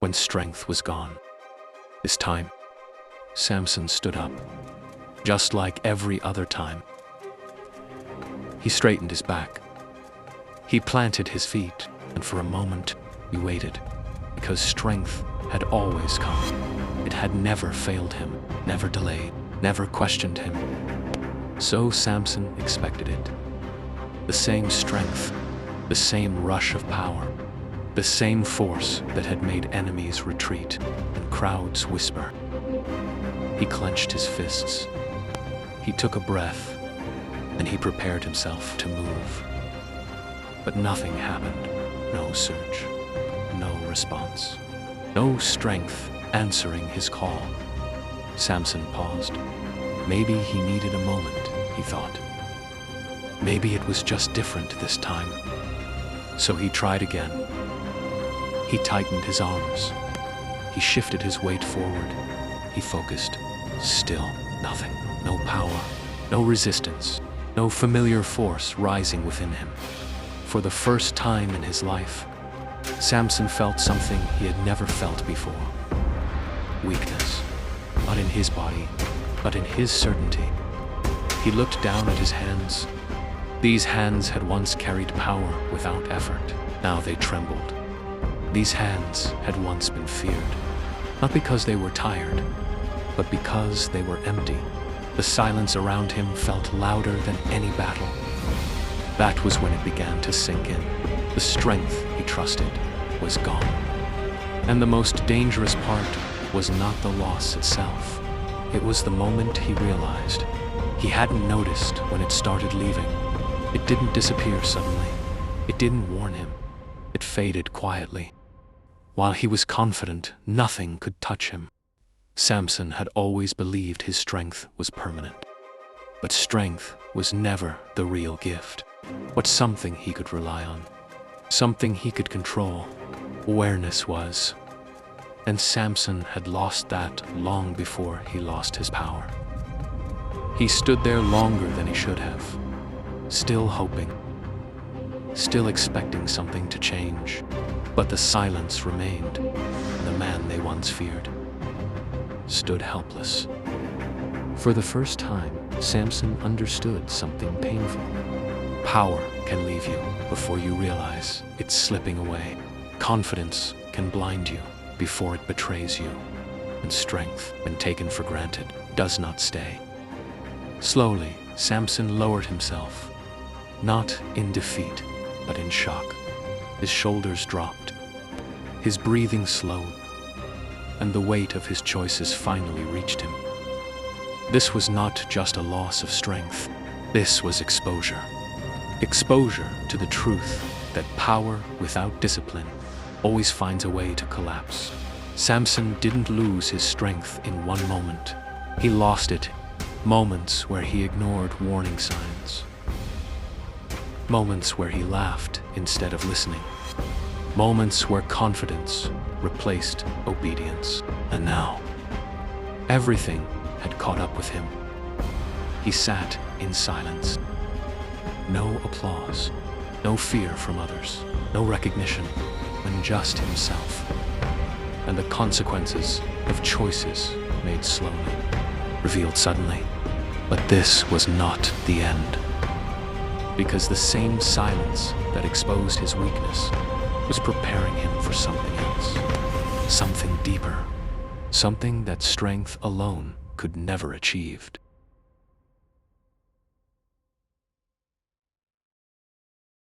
when strength was gone. This time, Samson stood up, just like every other time. He straightened his back. He planted his feet, and for a moment, he waited, because strength had always come. It had never failed him, never delayed, never questioned him. So Samson expected it. The same strength, the same rush of power, the same force that had made enemies retreat and crowds whisper. He clenched his fists. He took a breath, and he prepared himself to move. But nothing happened. No surge, no response, no strength answering his call. Samson paused. Maybe he needed a moment, he thought. Maybe it was just different this time. So he tried again. He tightened his arms. He shifted his weight forward. He focused. Still nothing. No power, no resistance, no familiar force rising within him. For the first time in his life, Samson felt something he had never felt before. Weakness, not in his body, but in his certainty. He looked down at his hands. These hands had once carried power without effort. Now they trembled. These hands had once been feared, not because they were tired, but because they were empty. The silence around him felt louder than any battle. That was when it began to sink in. The strength he trusted was gone. And the most dangerous part was not the loss itself. It was the moment he realized. He hadn't noticed when it started leaving. It didn't disappear suddenly. It didn't warn him. It faded quietly. While he was confident nothing could touch him, Samson had always believed his strength was permanent. But strength was never the real gift, but something he could rely on, something he could control. Awareness was. And Samson had lost that long before he lost his power. He stood there longer than he should have, still hoping, still expecting something to change. But the silence remained, and the man they once feared stood helpless. For the first time, Samson understood something painful. Power can leave you before you realize it's slipping away. Confidence can blind you before it betrays you. And strength, when taken for granted, does not stay. Slowly, Samson lowered himself, not in defeat, but in shock. His shoulders dropped. His breathing slowed, and the weight of his choices finally reached him. This was not just a loss of strength. This was exposure. Exposure to the truth that power without discipline always finds a way to collapse. Samson didn't lose his strength in one moment. He lost it. Moments where he ignored warning signs. Moments where he laughed instead of listening. Moments where confidence replaced obedience. And now, everything had caught up with him. He sat in silence. No applause, no fear from others, no recognition, and just himself. And the consequences of choices made slowly, revealed suddenly. But this was not the end. Because the same silence that exposed his weakness was preparing him for something else, something deeper, something that strength alone could never achieve.